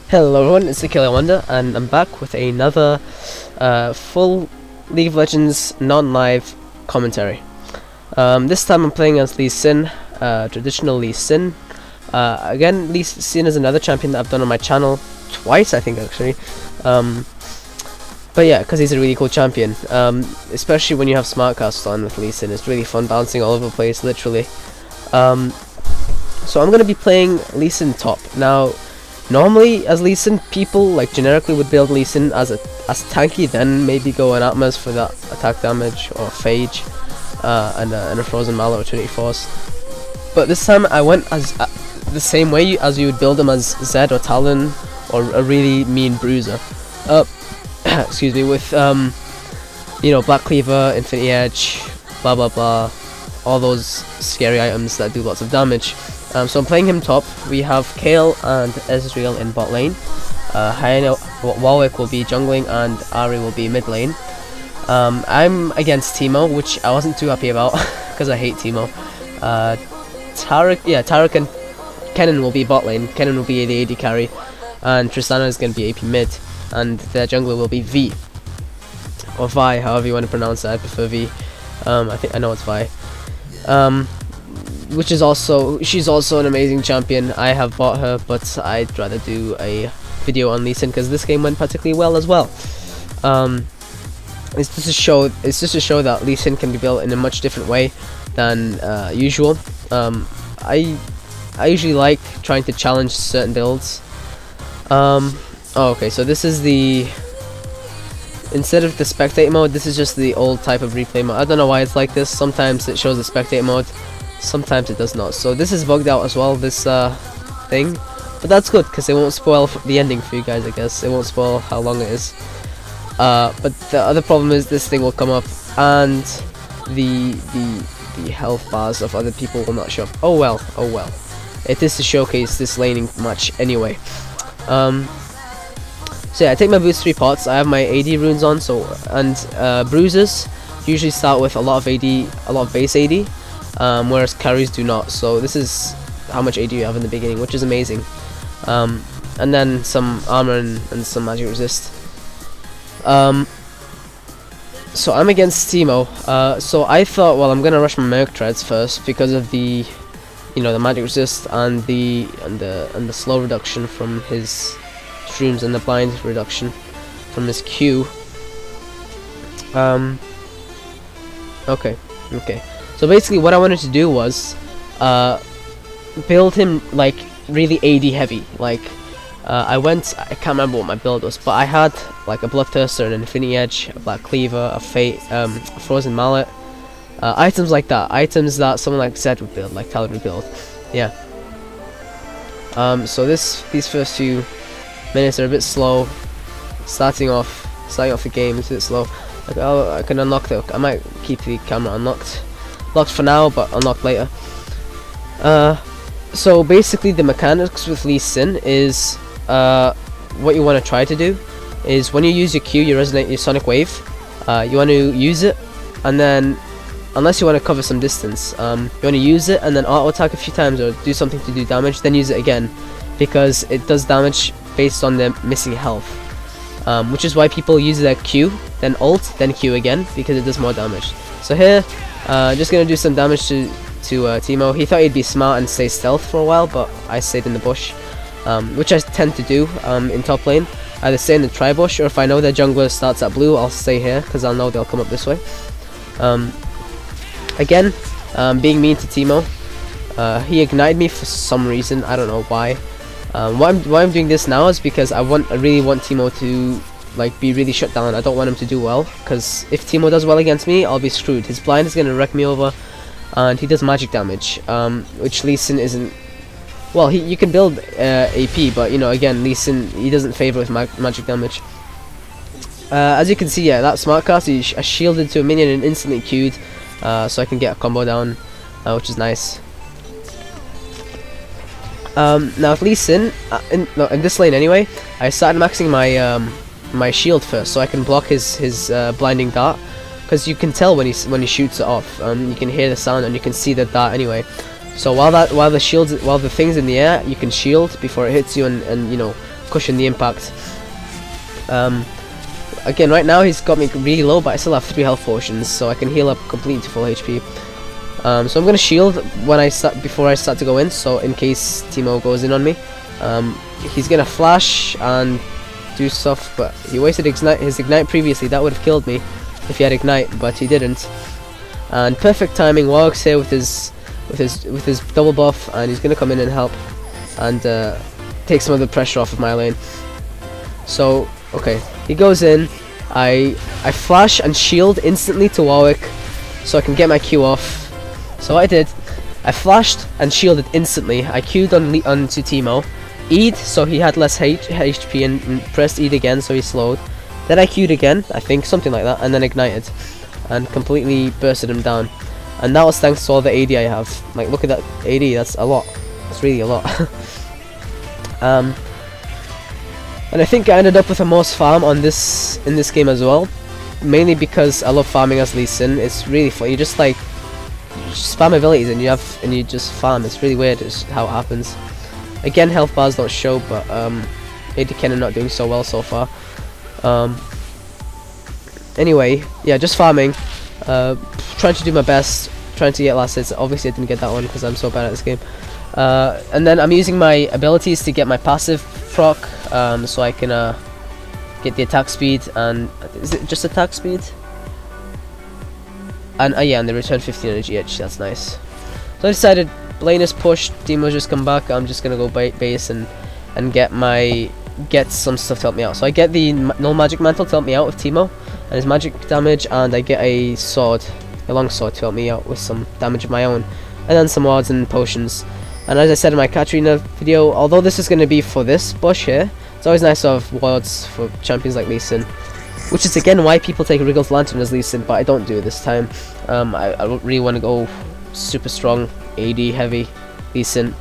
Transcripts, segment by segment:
Hello everyone, it's TheCurlyWonder, and I'm back with another full League of Legends non-live commentary. This time I'm playing as Lee Sin, traditional Lee Sin. Again, Lee Sin is another champion that I've done on my channel twice, I think, actually. But yeah, because he's a really cool champion, especially when you have Smartcast on with Lee Sin. It's really fun bouncing all over the place, literally. So I'm going to be playing Lee Sin top. Now, normally, as Lee Sin, people like generically would build Lee Sin as tanky, then maybe go on Atmas for that attack damage or Phage, and a Frozen Mallet or Trinity Force. But this time I went as the same way as you would build him as Zed or Talon or a really mean bruiser. Excuse me, with you know, Black Cleaver, Infinity Edge, blah blah blah, all those scary items that do lots of damage. So I'm playing him top. We have Kale and Ezreal in bot lane. Warwick will be jungling and Ari will be mid lane. I'm against Teemo, which I wasn't too happy about because I hate Teemo. Taric and Kennen will be bot lane. Kennen will be the AD carry, and Tristana is going to be AP mid, and their jungler will be Vi or Vi, however you want to pronounce it. I prefer Vi. I know it's Vi. Which is she's also an amazing champion. I have bought her, but I'd rather do a video on Lee Sin because this game went particularly well as well. It's just to show that Lee Sin can be built in a much different way than usual. I usually like trying to challenge certain builds. Okay, so this is instead of the spectate mode, this is just the old type of replay mode. I don't know why it's like this. Sometimes it shows the spectate mode, sometimes it does not. So this is bugged out as well, this thing, but that's good because it won't spoil the ending for you guys. I guess it won't spoil how long it is. But the other problem is this thing will come up and the health bars of other people will not show up. Oh well. It is to showcase this laning match anyway. So yeah, I take my boost 3 pots. I have my AD runes on, and bruisers usually start with a lot of base AD. Whereas carries do not. So this is how much AD you have in the beginning, which is amazing. And then some armor and some magic resist. So I'm against Teemo. So I thought, well, I'm gonna rush my Merc Treads first because of the, the magic resist and the slow reduction from his shrooms and the blind reduction from his Q. Okay. So basically what I wanted to do was build him like really AD heavy. Like I can't remember what my build was, but I had like a Bloodthirster, an Infinity Edge, a Black Cleaver, a Frozen Mallet, items like that, items that someone like Zed would build, like Talon would build. Yeah. So these first few minutes are a bit slow. Starting off the game is a bit slow. Like, I can unlock I might keep the camera locked for now, but unlock later. So basically the mechanics with Lee Sin is what you want to try to do is when you use your Q, you resonate your Sonic Wave. You want to use it, and then unless you want to cover some distance, you want to use it and then auto attack a few times or do something to do damage, then use it again because it does damage based on the missing health. Which is why people use their Q, then ult, then Q again, because it does more damage. So here, just gonna do some damage to Teemo. He thought he'd be smart and stay stealth for a while, but I stayed in the bush, which I tend to do in top lane. Either stay in the tri-bush, or if I know their jungler starts at blue, I'll stay here, because I'll know they'll come up this way. Again, being mean to Teemo. He ignited me for some reason, I don't know why. Why I'm doing this now is because I really want Teemo to like be really shut down. I don't want him to do well, because if Teemo does well against me, I'll be screwed. His blind is gonna wreck me over, and he does magic damage, which Lee Sin isn't. Well, you can build AP, but again, Lee Sin, he doesn't favor with magic damage. As you can see, yeah, that Smartcast, I shielded to a minion and instantly queued, so I can get a combo down, which is nice. Now with Lee Sin, in this lane anyway, I started maxing my shield first, so I can block his blinding dart, because you can tell when he shoots it off. You can hear the sound and you can see the dart anyway. So while the thing's in the air, you can shield before it hits you and cushion the impact. Again, right now he's got me really low, but I still have 3 health potions, so I can heal up completely to full HP. So I'm gonna shield before I start to go in, so in case Teemo goes in on me. He's gonna flash and do stuff, but he wasted his ignite previously. That would have killed me if he had ignite, but he didn't. And perfect timing. Warwick's here with his double buff, and he's gonna come in and help and take some of the pressure off of my lane. So okay, he goes in. I flash and shield instantly to Warwick, so I can get my Q off. So I did. I flashed and shielded instantly. I Q'd onto Teemo, E'd so he had less HP, and pressed E'd again so he slowed. Then I Q'd again, I think, something like that, and then ignited and completely bursted him down. And that was thanks to all the AD I have. Like, look at that AD, that's a lot. That's really a lot. And I think I ended up with the most farm in this game as well, mainly because I love farming as Lee Sin. It's really fun. You just like spam abilities and you just farm. It's really weird how it happens. Again, health bars don't show, but AD Kennen not doing so well so far. Anyway, yeah, just farming, trying to do my best, trying to get last hits. Obviously I didn't get that one because I'm so bad at this game. And then I'm using my abilities to get my passive proc, so I can get the attack speed, and is it just attack speed? And yeah, and they return 15 energy each. That's nice. So I decided lane is pushed, Teemo's just come back. I'm just gonna go base and get some stuff to help me out. So I get the null magic mantle to help me out with Teemo and his magic damage, and I get a long sword to help me out with some damage of my own, and then some wards and potions. And as I said in my Katarina video, although this is going to be for this bush here, it's always nice to have wards for champions like Lee Sin, which is again why people take Wriggle's Lantern as Lee Sin, but I don't do it this time. I don't really want to go super strong AD heavy Lee Sin.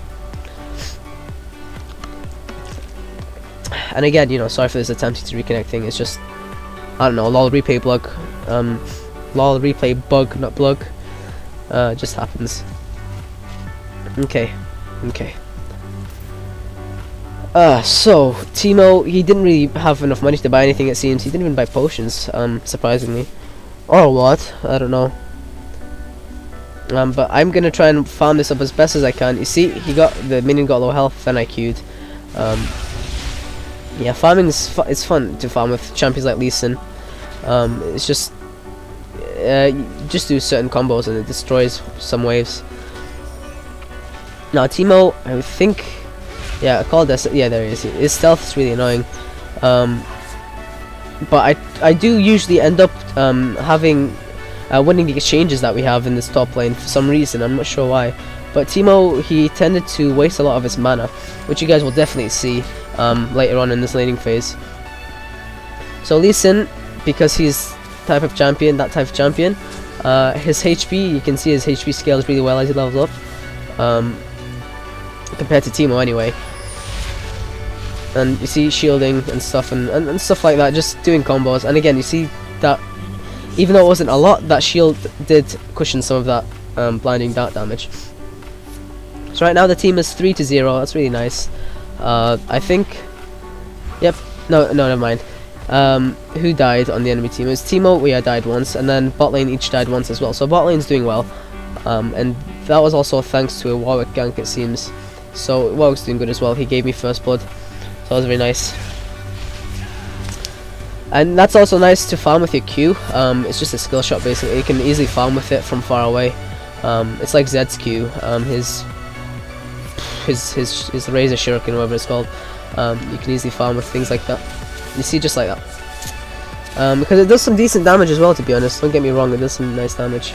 And again, you know, sorry for this attempting to reconnect thing. It's just, I don't know, lol replay bug, lol replay bug, not blug. It just happens. Okay. So Teemo, he didn't really have enough money to buy anything. It seems he didn't even buy potions, surprisingly, or what? I don't know. But I'm gonna try and farm this up as best as I can. You see, the minion got low health, then I Q'd. Yeah, farming it's fun to farm with champions like Lee Sin. It's just you just do certain combos and it destroys some waves. Now Teemo, I think, yeah, I called this. Yeah, there he is. His stealth is really annoying. But I do usually end up having winning the exchanges that we have in this top lane for some reason. I'm not sure why. But Teemo, he tended to waste a lot of his mana, which you guys will definitely see later on in this laning phase. So Lee Sin, because he's that type of champion, his HP, you can see his HP scales really well as he levels up. Compared to Teemo anyway. And you see shielding and stuff and stuff like that, just doing combos. And again, you see that even though it wasn't a lot, that shield did cushion some of that blinding dart damage. So right now the team is 3-0. That's really nice. I think, yep, no, never mind. Who died on the enemy team? It was Teemo, we died once, and then bot lane each died once as well. So bot lane's doing well, and that was also thanks to a Warwick gank, it seems. So Warwick's doing good as well. He gave me first blood, so that was very nice. And that's also nice to farm with your Q. It's just a skill shot basically. You can easily farm with it from far away. It's like Zed's Q. His razor shuriken, whatever it's called. You can easily farm with things like that. You see, just like that. Because it does some decent damage as well, to be honest. Don't get me wrong, it does some nice damage.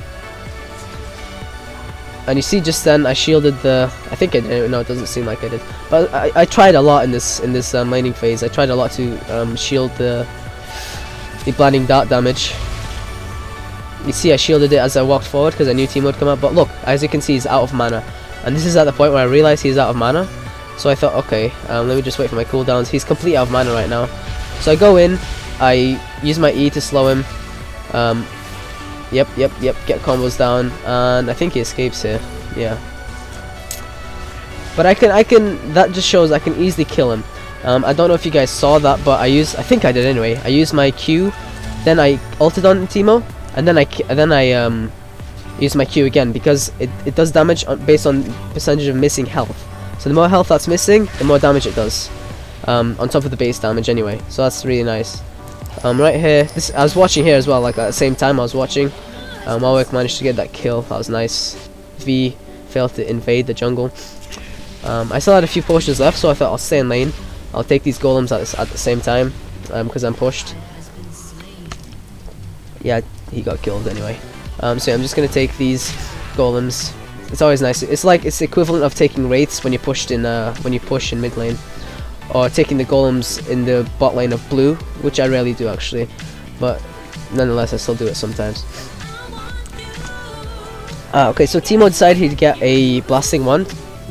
And you see, just then I shielded the. I think I did. No, it doesn't seem like I did. But I tried a lot in this laning phase. I tried a lot to shield the blinding dart damage. You see, I shielded it as I walked forward because I knew Teemo would come up. But look, as you can see, he's out of mana. And this is at the point where I realized he's out of mana. So I thought, okay, let me just wait for my cooldowns. He's completely out of mana right now. So I go in, I use my E to slow him. Yep, get combos down, and I think he escapes here. Yeah. But I can. That just shows I can easily kill him. I don't know if you guys saw that, but I think I did anyway. I used my Q, then I ulted on Teemo, and then I used my Q again, because it does damage based on percentage of missing health. So the more health that's missing, the more damage it does, on top of the base damage anyway. So that's really nice. Right here, I was watching here as well, like at the same time I was watching. Warwick managed to get that kill, that was nice. V failed to invade the jungle. I still had a few potions left, so I thought I'll stay in lane. I'll take these golems at the same time, because I'm pushed. Yeah, he got killed anyway. So yeah, I'm just gonna take these golems. It's always nice. It's the equivalent of taking wraiths when you push in mid lane, or taking the golems in the bot lane of blue, which I rarely do actually, but nonetheless I still do it sometimes. Okay, so Teemo decided he'd get a blasting one.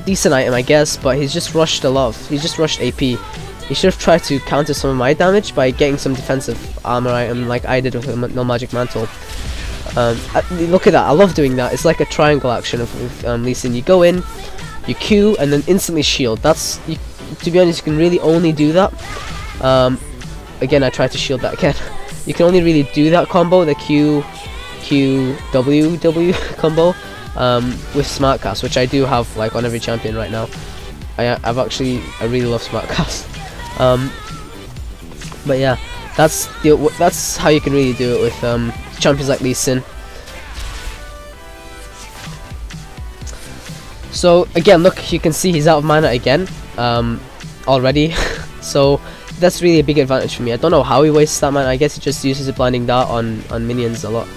Decent item, I guess, but he's just rushed a lot. He's just rushed AP. He should have tried to counter some of my damage by getting some defensive armor item like I did with the no magic mantle. Look at that, I love doing that. It's like a triangle action with Lee Sin. You go in, you Q, and then instantly shield. To be honest, you can really only do that. Again, I tried to shield that again. You can only really do that combo, the W combo, with smart cast, which I do have like on every champion right now. I really love smart cast. But yeah, that's how you can really do it with champions like Lee Sin. So again, look, you can see he's out of mana again already. So that's really a big advantage for me. I don't know how he wastes that mana. I guess he just uses a blinding dart on minions a lot.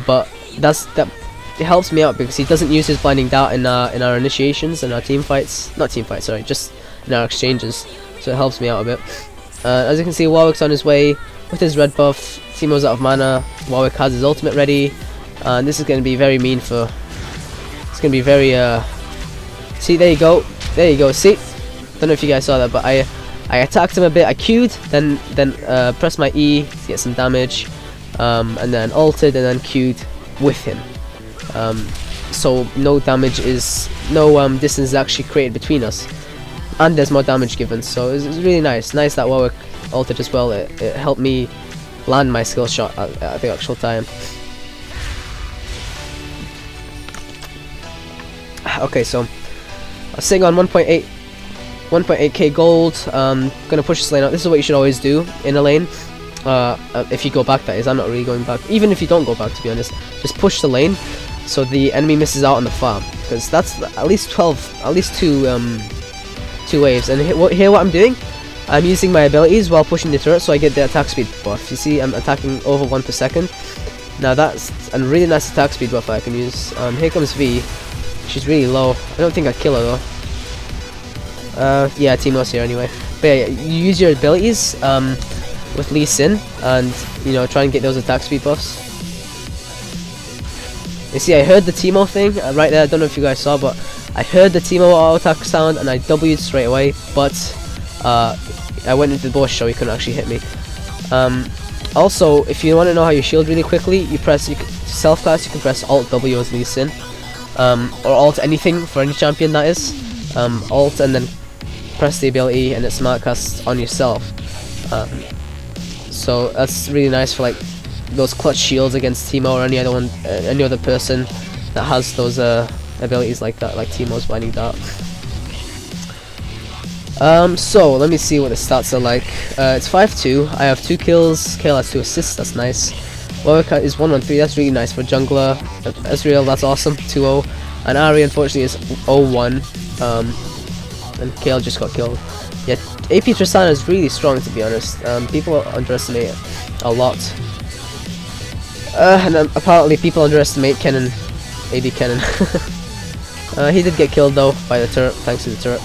But it helps me out because he doesn't use his blinding dart in our initiations and our team fights. Not team fights, sorry, just in our exchanges. So it helps me out a bit. As you can see, Warwick's on his way with his red buff. Teemo's out of mana. Warwick has his ultimate ready, and this is going to be very mean for. It's going to be very. See, there you go. See, don't know if you guys saw that, but I attacked him a bit. I Q'd, then pressed my E to get some damage, and then ulted, and then Q'd with him. So no damage no distance is actually created between us, and there's more damage given. So it's really nice. Nice that Warwick ulted as well. It helped me land my skill shot at the actual time. Okay, so I was sitting on 1.8k gold. Gonna push this lane out. This is what you should always do in a lane. If you go back, that is. I'm not really going back. Even if you don't go back, to be honest, just push the lane so the enemy misses out on the farm, because that's at least two waves. And here what I'm doing, I'm using my abilities while pushing the turret, so I get the attack speed buff. You see, I'm attacking over 1 per second. Now that's a really nice attack speed buff I can use. Here comes V. She's really low. I don't think I kill her though. Yeah, Teemo's here anyway. But yeah, you use your abilities with Lee Sin, and try and get those attack speed buffs. You see, I heard the Teemo thing right there. I don't know if you guys saw, but I heard the Teemo auto attack sound, and I W'd straight away. But I went into the bush, so he couldn't actually hit me. Also, if you want to know how you shield really quickly, you self-class. You can press Alt W as Lee Sin, or Alt anything for any champion, that is. Alt and then press the ability, and it smart casts on yourself. So that's really nice for like those clutch shields against Teemo or any other person that has those abilities like that, like Teemo's blinding dart. So let me see what the stats are like. It's 5-2. I have 2 kills. Kale has 2 assists. That's nice. Warwick is 1-1-3. That's really nice for jungler. Ezreal, that's awesome. 2-0. And Ari, unfortunately, is 0-1. And Kale just got killed. Yeah, AP Tristana is really strong, to be honest. People underestimate it a lot. And apparently people underestimate Kennen, AD Kennen. He did get killed though by the turret, thanks to the turret.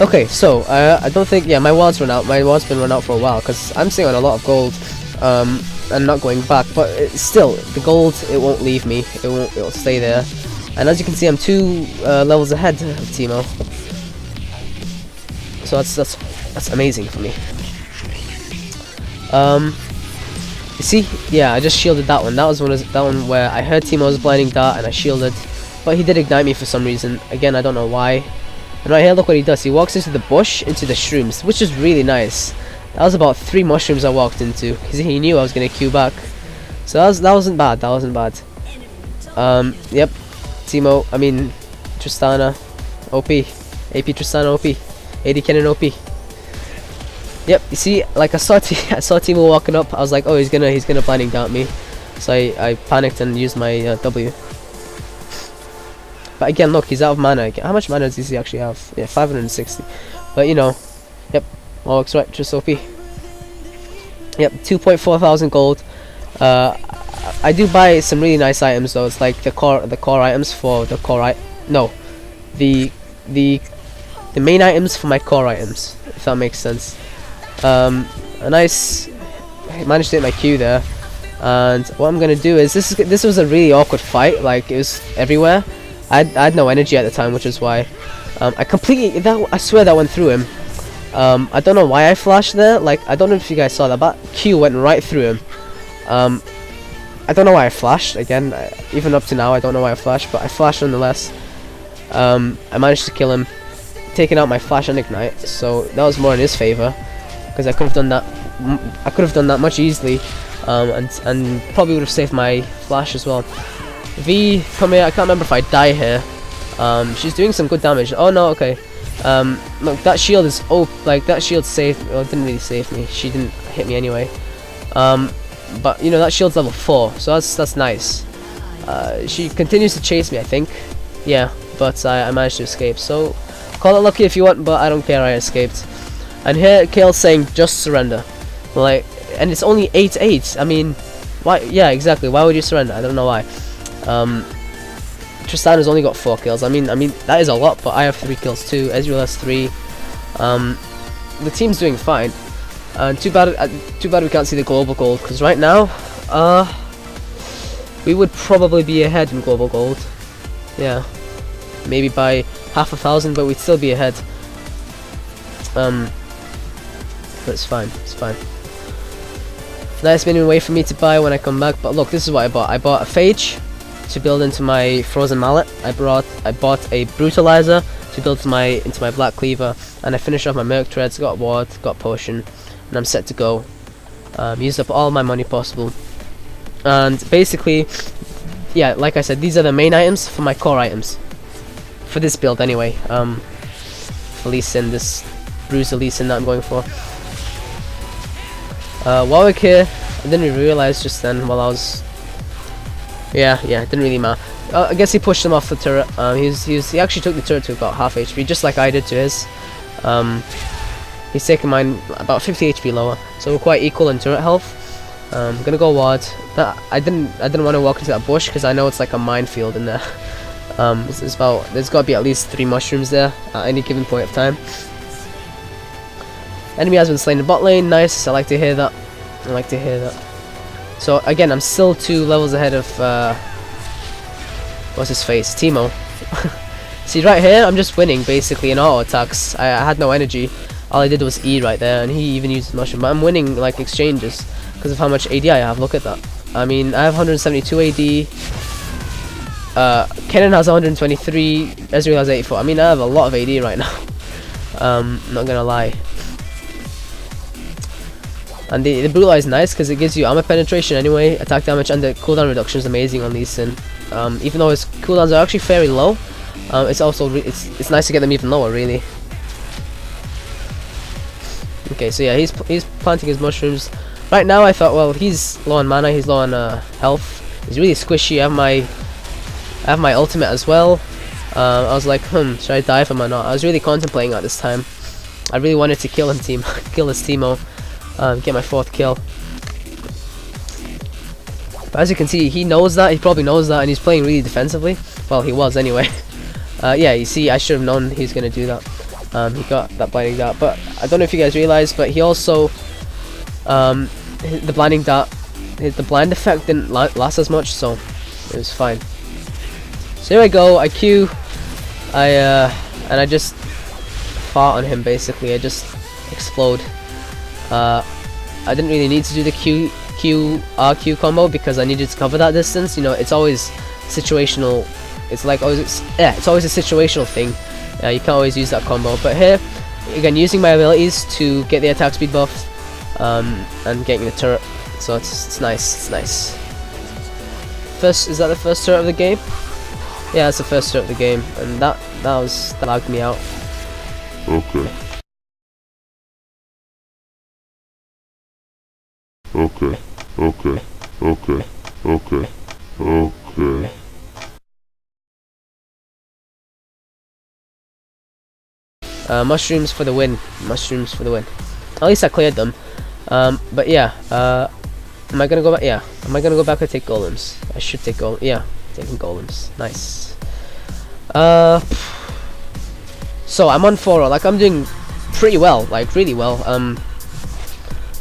Okay, so I don't think, yeah, my ward's run out. My ward's been run out for a while because I'm sitting on a lot of gold, and not going back. But still, the gold, it won't leave me. It'll stay there. And as you can see, I'm 2 levels ahead of Teemo. So that's amazing for me. You see, yeah, I just shielded that one. That was that one where I heard Teemo's blinding dart and I shielded, but he did ignite me for some reason. Again, I don't know why. And right here, look what he does. He walks into the bush, into the shrooms, which is really nice. That was about 3 mushrooms I walked into, because he knew I was going to queue back. So that wasn't bad, that wasn't bad. Yep. Tristana, OP. AP Tristana, OP. AD Cannon, OP. Yep, you see, like I saw Timo walking up, I was like, oh, he's gonna blinding dart me. So I panicked and used my W. But again, look, he's out of mana again. How much mana does he actually have? Yeah, 560. But you know, yep, all looks right, just OP. Yep, 2.4 thousand gold. I do buy some really nice items though. It's like the core items for the core the main items for my core items, if that makes sense. A nice, I managed to hit my Q there. And what I'm gonna do is this was a really awkward fight. Like, it was everywhere. I had no energy at the time, which is why I swear that went through him. I don't know why I flashed there. Like, I don't know if you guys saw that, but Q went right through him. I don't know why I flashed again. Even up to now, I don't know why I flashed, but I flashed nonetheless. I managed to kill him, taking out my flash and ignite. So that was more in his favor, because I could have done that. I could have done that much easily, and probably would have saved my flash as well. V, come here. I can't remember if I die here. She's doing some good damage. Oh no, okay. Look, that shield is like that shield saved. Well, it didn't really save me. She didn't hit me anyway. But you know, that shield's level 4, so that's nice. She continues to chase me, I think. Yeah, but I managed to escape. So call it lucky if you want, but I don't care. I escaped. And here, Kale's saying just surrender. Like, and it's only 8-8. I mean, why? Yeah, exactly. Why would you surrender? I don't know why. Tristana's only got 4 kills. I mean that is a lot, but I have 3 kills too. Ezreal has 3. The team's doing fine. Too bad we can't see the global gold, because right now, we would probably be ahead in global gold. Yeah, maybe by 500,000, but we'd still be ahead. But it's fine. It's fine. Nice minion way for me to buy when I come back. But look, this is what I bought. I bought a Phage to build into my Frozen Mallet. I bought a Brutalizer to build into my Black Cleaver, and I finished off my Merc Treads, got Ward, got Potion, and I'm set to go. Used up all my money possible, and basically, yeah, like I said, these are the main items for my core items for this build anyway. For Lee Sin, this bruiser Lee Sin that I'm going for. Warwick here, I didn't realize just then while I was. Yeah, it didn't really matter. I guess he pushed him off the turret. He actually took the turret to about half HP, just like I did to his. He's taking mine about 50 HP lower, so we're quite equal in turret health. I'm gonna go ward. I didn't want to walk into that bush because I know it's like a minefield in there. There's got to be at least 3 mushrooms there at any given point of time. Enemy has been slain in bot lane. Nice. I like to hear that. So again, I'm still 2 levels ahead of what's his face, Timo. See, right here, I'm just winning basically in auto attacks. I had no energy. All I did was E right there, and he even used his mushroom. But I'm winning like exchanges because of how much AD I have. Look at that. I mean, I have 172 AD. Kennen has 123. Ezreal has 84. I mean, I have a lot of AD right now. Not gonna lie. And the Brutalizer is nice because it gives you armor penetration anyway, attack damage, and the cooldown reduction is amazing on Lee Sin. Even though his cooldowns are actually fairly low, it's also it's nice to get them even lower, really. Okay, so yeah, he's planting his mushrooms. Right now, I thought, well, he's low on mana, he's low on health. He's really squishy. I have my ultimate as well. I was like, should I dive him or not? I was really contemplating at this time. I really wanted to kill him, kill his Teemo. Get my 4th kill. But as you can see, he knows that. He probably knows that, and he's playing really defensively. Well, he was anyway. Yeah, you see, I should have known he's gonna do that. He got that blinding dart, but I don't know if you guys realize, but he also the blinding dart, the blind effect didn't last as much, so it was fine. So here I go. I Q. And I just fart on him basically. I just explode. I didn't really need to do the Q combo because I needed to cover that distance. You know, it's always situational. It's like always, it's always a situational thing. you can't always use that combo. But here, again, using my abilities to get the attack speed buff, and getting the turret. So it's nice. It's nice. Is that the first turret of the game? Yeah, that's the first turret of the game, and that lagged me out. Okay. Mushrooms for the win. Mushrooms for the win. At least I cleared them. But yeah. Am I gonna go back? Yeah. Am I gonna go back and take golems? I should take golems. Yeah, taking golems. Nice. So I'm on 4-0. Like, I'm doing pretty well. Like, really well.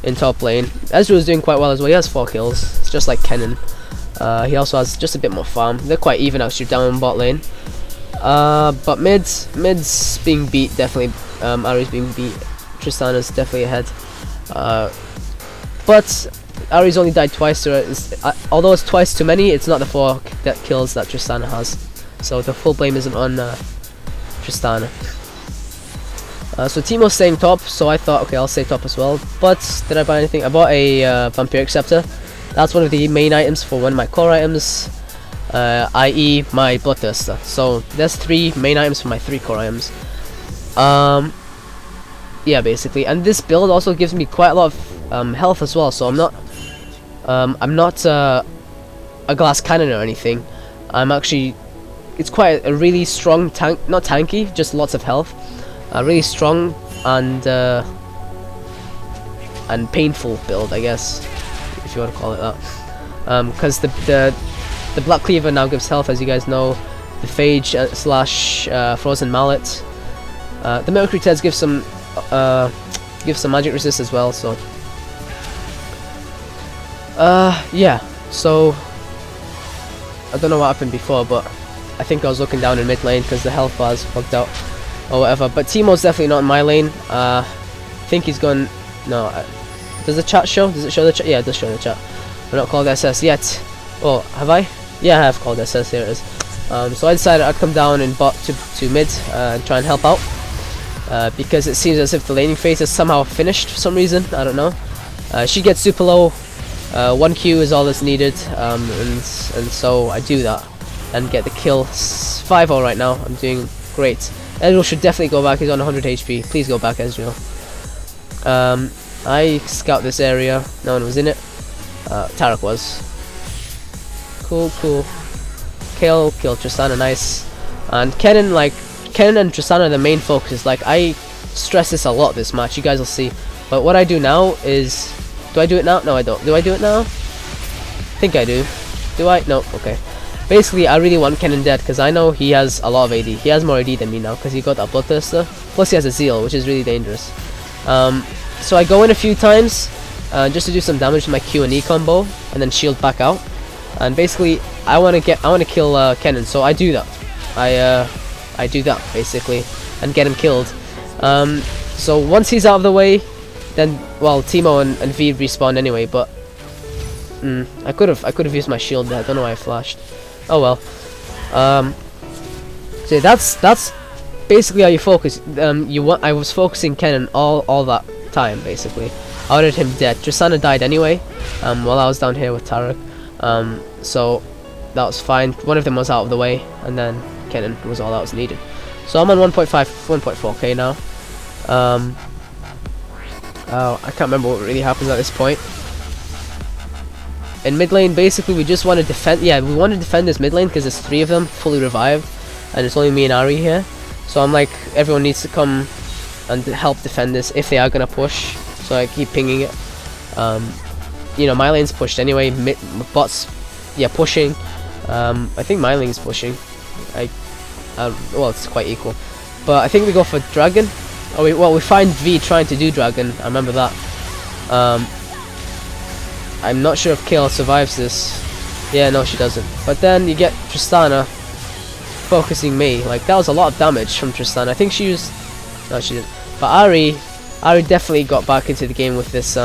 In top lane. Ezreal is doing quite well as well. He has 4 kills. It's just like Kennen. He also has just a bit more farm. They're quite even actually down in bot lane. But mid's being beat, definitely. Ahri's being beat. Tristana's definitely ahead. But Ahri's only died twice to it. Although it's twice too many, it's not the 4 kills that Tristana has. So the full blame isn't on Tristana. So Teemo's staying top, so I thought, okay, I'll stay top as well. But did I buy anything? I bought a Vampiric Scepter. That's one of the main items for one of my core items, i.e. my Bloodthirster. So there's 3 main items for my 3 core items. Yeah, basically, and this build also gives me quite a lot of health as well. So I'm not a glass cannon or anything. I'm actually, it's quite a really strong tank, not tanky, just lots of health. Really strong and painful build, I guess, if you want to call it that. Because the Black Cleaver now gives health, as you guys know. The Phage / Frozen Mallet. The Mercury Teds gives some magic resist as well. So yeah. So I don't know what happened before, but I think I was looking down in mid lane because the health bars bugged out or whatever. But Teemo's definitely not in my lane. I think he's gone. No, does the chat show? Does it show the chat? Yeah, it does show the chat. I'm not called SS yet. Oh, have I? Yeah, I have called SS. Here it is. So I decided I'd come down and bot to mid and try and help out. Because it seems as if the laning phase is somehow finished for some reason. I don't know. She gets super low. 1Q is all that's needed, and so I do that and get the kill. 5-0 right now. I'm doing great. Ezreal should definitely go back. He's on 100 HP. Please go back, Ezreal. I scout this area. No one was in it. Tarek was. Cool. Kill Tristana, nice. And Kennen and Tristana are the main focus. Like, I stress this a lot this match. You guys will see. But what I do now is, do I do it now? No, I don't. Do I do it now? I think I do. Do I? No. Okay. Basically, I really want Kennen dead because I know he has a lot of AD. He has more AD than me now because he got that Bloodthirster. Plus, he has a Zeal, which is really dangerous. So I go in a few times just to do some damage to my Q and E combo, and then shield back out. And basically, I want to kill Kennen, so I do that. I do that basically and get him killed. So once he's out of the way, then Teemo and V respawn anyway. But I could have used my shield there. I don't know why I flashed. Oh well. So that's basically how you focus. I was focusing Kennen all that time basically. I wanted him dead. Tristana died anyway. While I was down here with Tarek. So that was fine. One of them was out of the way, and then Kennen was all that was needed. So I'm on 1.4k now. Oh, I can't remember what really happens at this point. In mid lane, basically, we just want to defend. Yeah, we want to defend this mid lane because there's 3 of them fully revived, and it's only me and Ahri here. So I'm like, everyone needs to come and help defend this if they are gonna push. So I keep pinging it. You know, my lane's pushed anyway. Bots, yeah, pushing. I think my lane's pushing. Well, it's quite equal. But I think we go for Dragon. Oh, we find V trying to do Dragon. I remember that. I'm not sure if Kale survives this. Yeah, no, she doesn't. But then you get Tristana focusing me. Like, that was a lot of damage from Tristana. I think she used... No, she didn't. But Ahri definitely got back into the game with this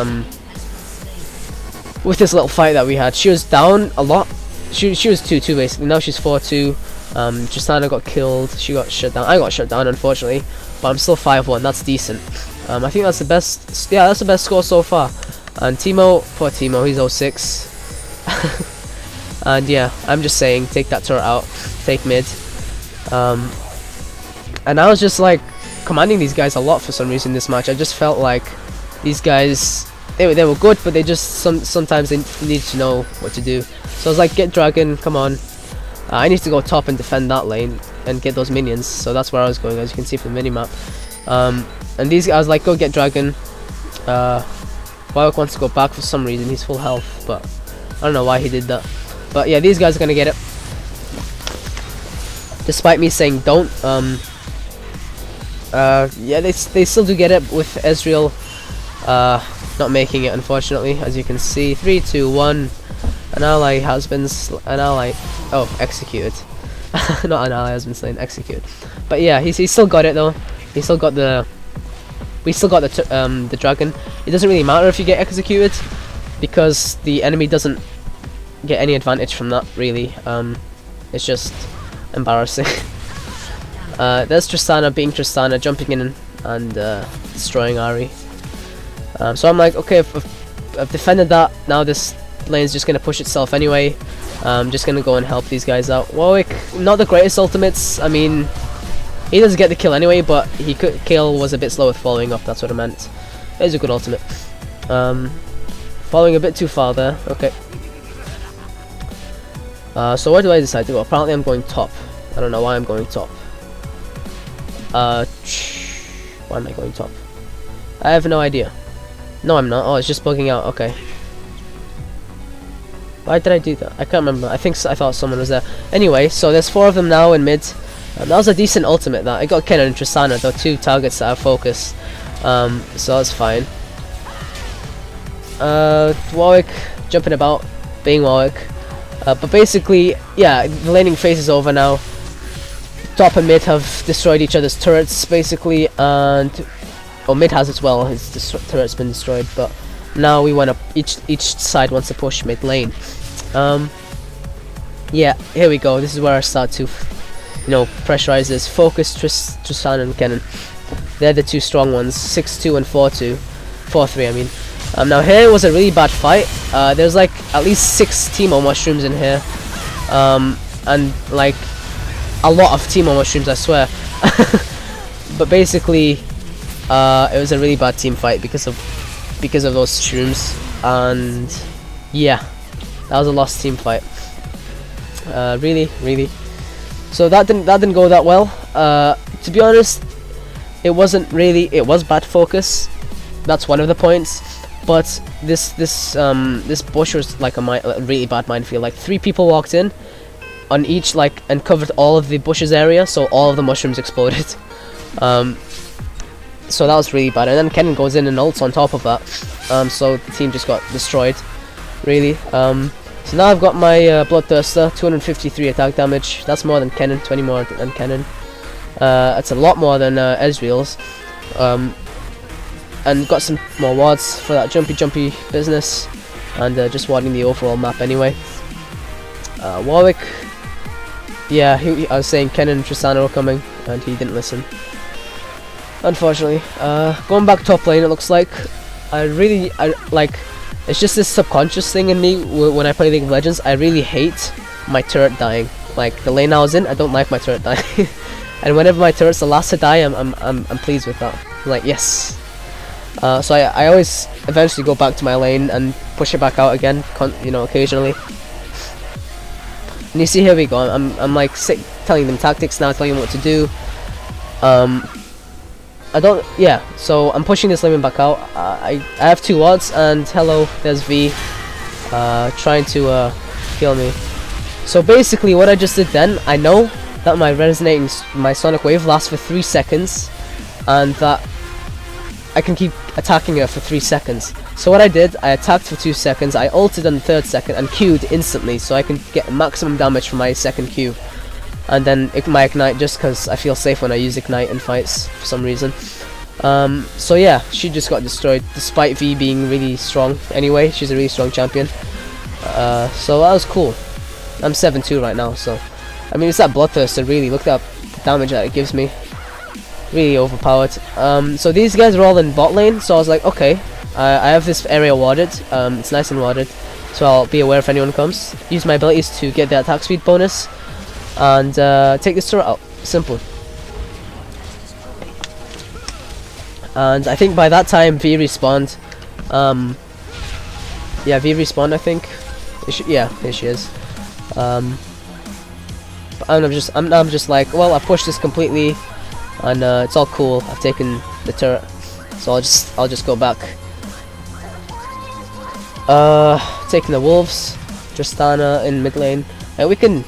little fight that we had. She was down a lot. She was 2-2 basically. Now she's 4-2. Tristana got killed, she got shut down, I got shut down unfortunately, but I'm still 5-1, that's decent. I think that's the best, yeah, that's the best score so far. And Teemo, poor Teemo, he's 06. And yeah, I'm just saying, take that turret out, take mid. And I was just like commanding these guys a lot for some reason this match. I just felt like these guys, they were good, but they just sometimes they need to know what to do. So I was like, get dragon, come on. I need to go top and defend that lane and get those minions. So that's where I was going, as you can see from the minimap. And these guys like, go get dragon. Warwick wants to go back for some reason. He's full health, but I don't know why he did that. But yeah, these guys are gonna get it. Despite me saying don't. Yeah, they still do get it with Ezreal not making it, unfortunately, as you can see. 3, 2, 1. An ally has been executed. Not an ally has been slain, executed. But yeah, he's still got it though. He still got the. We still got the dragon. It doesn't really matter if you get executed, because the enemy doesn't get any advantage from that really. It's just embarrassing. There's Tristana being Tristana, jumping in and destroying Ahri. So I'm like, okay, I've defended that. Now this lane's just gonna push itself anyway. I'm just gonna go and help these guys out. Warwick, not the greatest ultimates. I mean, he doesn't get the kill anyway, but he could kill was a bit slow with following up. That's what I meant. It is a good ultimate. Following a bit too far there. Okay. So where do I decide to go? Apparently I'm going top. I don't know why I'm going top. Why am I going top? I have no idea. No, I'm not. Oh, it's just bugging out. Okay. Why did I do that? I can't remember. I thought someone was there. Anyway, so there's 4 of them now in mid. That was a decent ultimate. That I got Kennen and Tristana, though 2 targets that are focused. So that's fine. Warwick jumping about, being Warwick. But basically, yeah, the laning phase is over now. Top and mid have destroyed each other's turrets, basically, and mid has as well. His turret's been destroyed, but now we want to. Each side wants to push mid lane. Yeah, here we go. This is where I start to, pressurize this. Focus Tristana and Kennen. They're the 2 strong ones. 6-2 and 4-2, 4-3. I mean. Now here was a really bad fight. There's like at least 6 Teemo mushrooms in here, and like a lot of Teemo mushrooms, I swear. But basically, it was a really bad team fight because of those shrooms, and yeah, that was a lost team fight. Really. So that didn't go that well. To be honest, it wasn't really. It was bad focus. That's one of the points. But this bush was like a really bad minefield. Like 3 people walked in on each and covered all of the bushes area, so all of the mushrooms exploded. So that was really bad. And then Kennen goes in and ults on top of that. So the team just got destroyed, really. So now I've got my Bloodthirster, 253 attack damage. That's more than Kennen, 20 more than Kennen. That's a lot more than Ezreal's. And got some more wards for that jumpy business, and just warding the overall map anyway. Warwick, yeah, I was saying Kennen and Tristana were coming, and he didn't listen, unfortunately. Going back top lane, it looks like. It's just this subconscious thing in me when I play League of Legends. I really hate my turret dying. Like the lane I was in, I don't like my turret dying. And whenever my turret's the last to die, I'm pleased with that. I'm like, yes. So I always eventually go back to my lane and push it back out again, occasionally. And you see, here we go. I'm like telling them tactics now, telling them what to do. So I'm pushing this lane back out. I have 2 wards, and hello, there's V trying to kill me. So basically what I just did then, I know that my sonic wave lasts for 3 seconds, and that I can keep attacking her for 3 seconds. So what I did, I attacked for 2 seconds, I ulted on the 3rd second and Q'd instantly, so I can get maximum damage from my second Q. And then my ignite, just because I feel safe when I use ignite in fights for some reason. So yeah, she just got destroyed, despite V being really strong anyway. She's a really strong champion. So that was cool. I'm 7-2 right now, so I mean, it's that Bloodthirster, really. Look at the damage that it gives me. Really overpowered. So these guys are all in bot lane, so I was like, okay, I have this area warded. It's nice and warded, so I'll be aware if anyone comes. Use my abilities to get the attack speed bonus, and take this turret out. Simple. And I think by that time V respawned. Yeah, V respawned, I think. Yeah, here she is. And I'm just like, well, I pushed this completely, and it's all cool. I've taken the turret, so I'll just go back. Taking the wolves, Tristana in mid lane, and we can,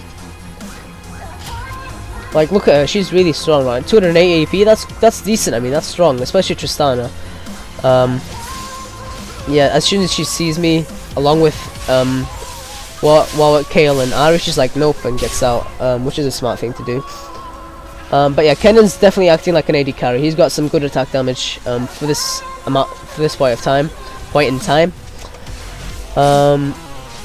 like, look at her. She's really strong, right? 208 AP. That's decent. I mean, that's strong, especially Tristana. Yeah, as soon as she sees me, along with Kale and Ari, she's like, nope, and gets out, which is a smart thing to do. But yeah, Kennan's definitely acting like an AD carry. He's got some good attack damage for this point in time.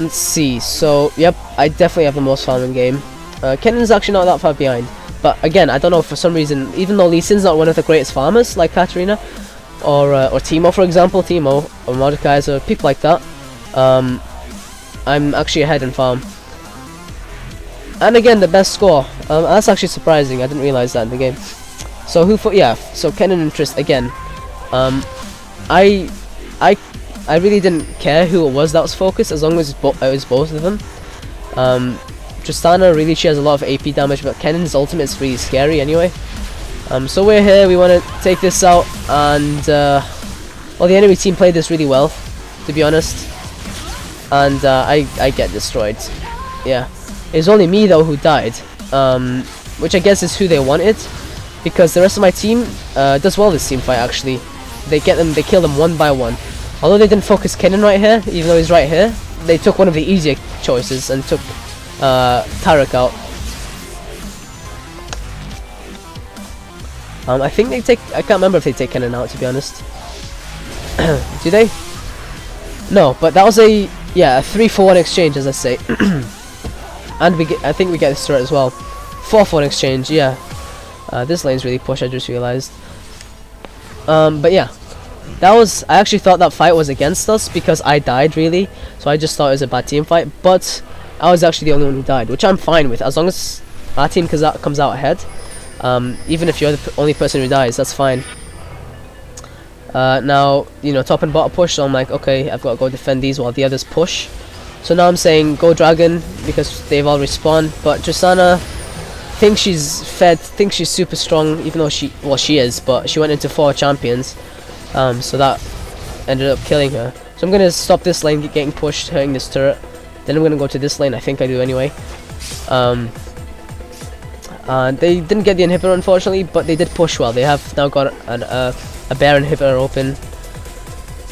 Let's see. So yep, I definitely have the most farm in game. Kennan's actually not that far behind, but again, I don't know, for some reason, even though Lee Sin's not one of the greatest farmers like Katarina or Teemo, for example, Teemo or Mordekaiser, people like that, I'm actually ahead in farm. And again, the best score. That's actually surprising. I didn't realize that in the game. So so Kennen and Trist again. I really didn't care who it was that was focused, as long as it was both of them. Tristana, really, she has a lot of AP damage, but Kennen's ultimate is really scary anyway. So we're here. We want to take this out, and well, the enemy team played this really well, to be honest. And I get destroyed. Yeah, it was only me though who died, which I guess is who they wanted, because the rest of my team does well this team fight. Actually, they kill them one by one. Although they didn't focus Kennen right here, even though he's right here, they took one of the easier choices and took Tarek out. I think they take. I can't remember if they take Kennen out, to be honest. Do they? No, but that was a 3-for-1 exchange, as I say. And I think we get this turret as well. 4-for-1 exchange, yeah. This lane's really push, I just realized. But yeah, I actually thought that fight was against us because I died, really. So I just thought it was a bad team fight, but I was actually the only one who died, which I'm fine with, as long as our team comes out ahead. Even if you're the only person who dies, that's fine. Now, you know, top and bottom push, so I'm like, okay, I've got to go defend these while the others push. So now I'm saying go dragon, because they've all respawned, but Tristana thinks she's super strong, even though she is, but she went into 4 champions, so that ended up killing her. So I'm going to stop this lane getting pushed, hurting this turret, then I'm going to go to this lane. I think I do anyway. They didn't get the inhibitor, unfortunately, but they did push well. They have now got a bear inhibitor open,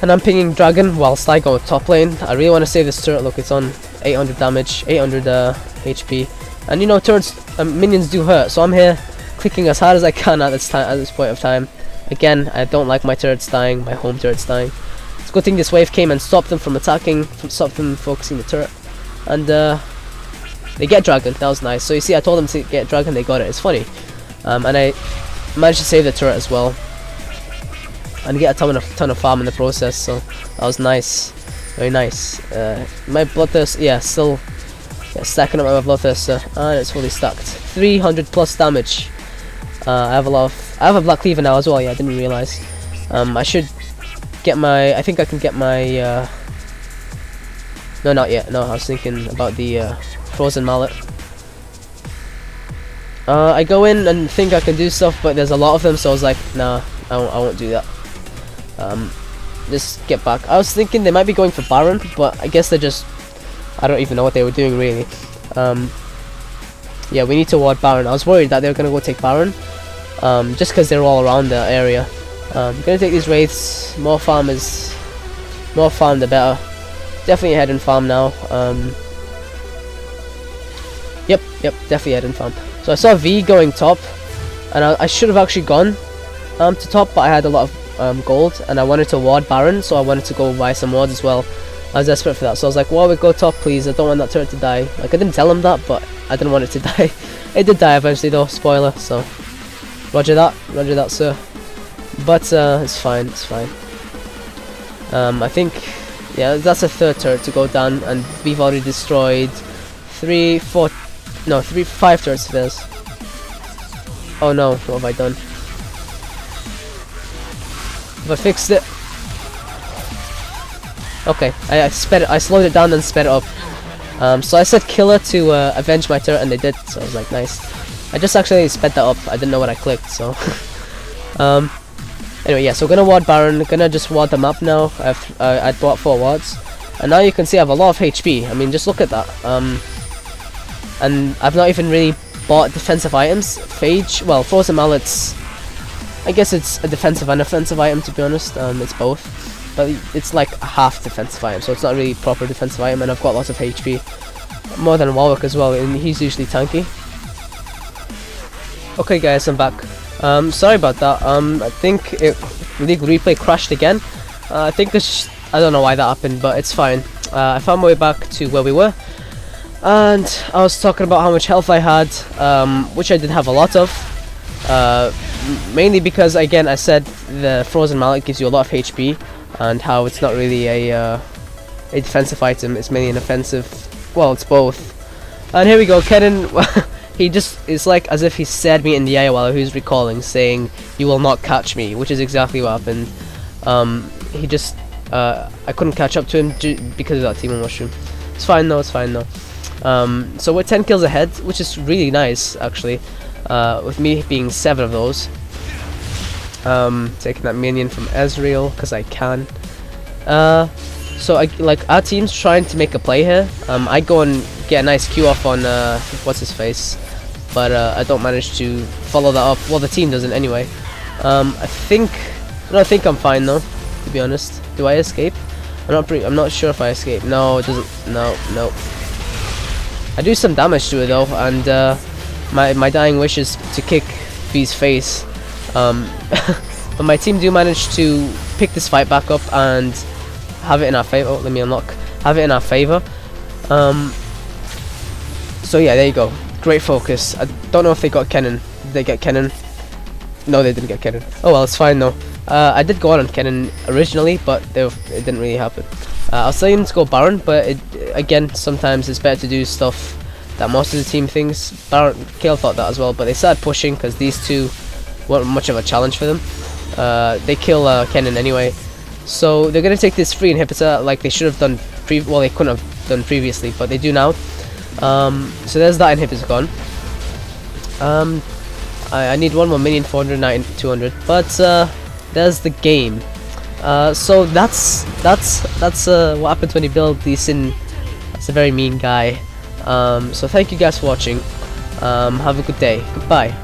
and I'm pinging dragon whilst I go top lane. I really want to save this turret. Look, it's on 800 damage, 800 HP, and you know, turrets, minions do hurt, so I'm here clicking as hard as I can at this point of time. Again, I don't like my turrets dying, my home turrets dying. It's a good thing this wave came and stopped them from attacking, stopped them focusing the turret, and they get dragon. That was nice. So you see, I told them to get dragon, they got it. It's funny. And I managed to save the turret as well, and get a ton of farm in the process. So that was nice, very nice. My bloodthirst, still stacking up my bloodthirster, and it's fully stacked. 300 plus damage. I have a black cleaver now as well. Yeah, I didn't realize. I should get my. I think I can get my. No, not yet. No, I was thinking about the frozen mallet. I go in and think I can do stuff, but there's a lot of them, so I was like, nah, I won't do that. Just get back. I was thinking they might be going for Baron, but I guess they're just, I don't even know what they were doing, really. Yeah, we need to ward Baron. I was worried that they were going to go take Baron, just because they're all around the area. I'm going to take these wraiths. More farm the better. Definitely ahead in farm now. Yep, definitely ahead in farm. So I saw V going top, and I should have actually gone to top, but I had a lot of gold, and I wanted to ward Baron, so I wanted to go buy some wards as well. I was desperate for that, so I was like, well, we go top, please. I don't want that turret to die. Like, I didn't tell him that, but I didn't want it to die. It did die eventually though, spoiler, so roger that sir. But it's fine, it's fine. I think, yeah, that's a third turret to go down, and we've already destroyed 5 turrets of theirs. Oh no, what have I done? Have I fixed it? Okay, I sped it, I slowed it down and sped it up. So I said killer to avenge my turret, and they did, so I was like, nice. I just actually sped that up, I didn't know what I clicked, so anyway, yeah, so gonna ward Baron, gonna just ward the map now. I bought 4 wards, and now you can see I have a lot of HP. I mean, just look at that. And I've not even really bought defensive items. Phage, well, Frozen Mallets, I guess it's a defensive and offensive item, to be honest. It's both, but it's like a half defensive item, so it's not really proper defensive item, and I've got lots of HP. More than Warwick as well, and he's usually tanky. Okay guys, I'm back. Sorry about that. I think League Replay crashed again. I think it's I don't know why that happened, but it's fine. I found my way back to where we were, and I was talking about how much health I had, which I did have a lot of. Mainly because, again, I said the Frozen Mallet gives you a lot of HP, and how it's not really a defensive item. It's mainly an offensive. Well, it's both. And here we go, Kennen. He just, it's like as if he stared me in the eye while he was recalling, saying, "You will not catch me," which is exactly what happened. He just, I couldn't catch up to him because of that Teemo Mushroom. It's fine though, it's fine though. So we're 10 kills ahead, which is really nice, actually. With me being 7 of those. Taking that minion from Ezreal, because I can. So like our team's trying to make a play here. I go and get a nice Q off on what's his face, but I don't manage to follow that up. Well, the team doesn't anyway. I think I'm fine though, to be honest. Do I escape? I'm not sure if I escape. No, it doesn't. No. I do some damage to it though, and my dying wish is to kick V's face. But my team do manage to pick this fight back up and have it in our favor. Oh, let me unlock. Have it in our favor. So yeah, there you go. Great focus. I don't know if they got Kennen. Did they get Kennen? No, they didn't get Kennen. Oh well, it's fine though. I did go on Kennen originally, but it didn't really happen. I was saying to go Baron, but again, sometimes it's better to do stuff that most of the team thinks. Kale thought that as well, but they started pushing because these two weren't much of a challenge for them. They kill Kennen anyway, so they're gonna take this free inhibitor like they should have done. Well, they couldn't have done previously, but they do now. So there's that inhibitor gone. I need one more minion, 409, 200, but there's the game. So that's what happens when you build Lee Sin. That's a very mean guy. So thank you guys for watching. Have a good day. Goodbye.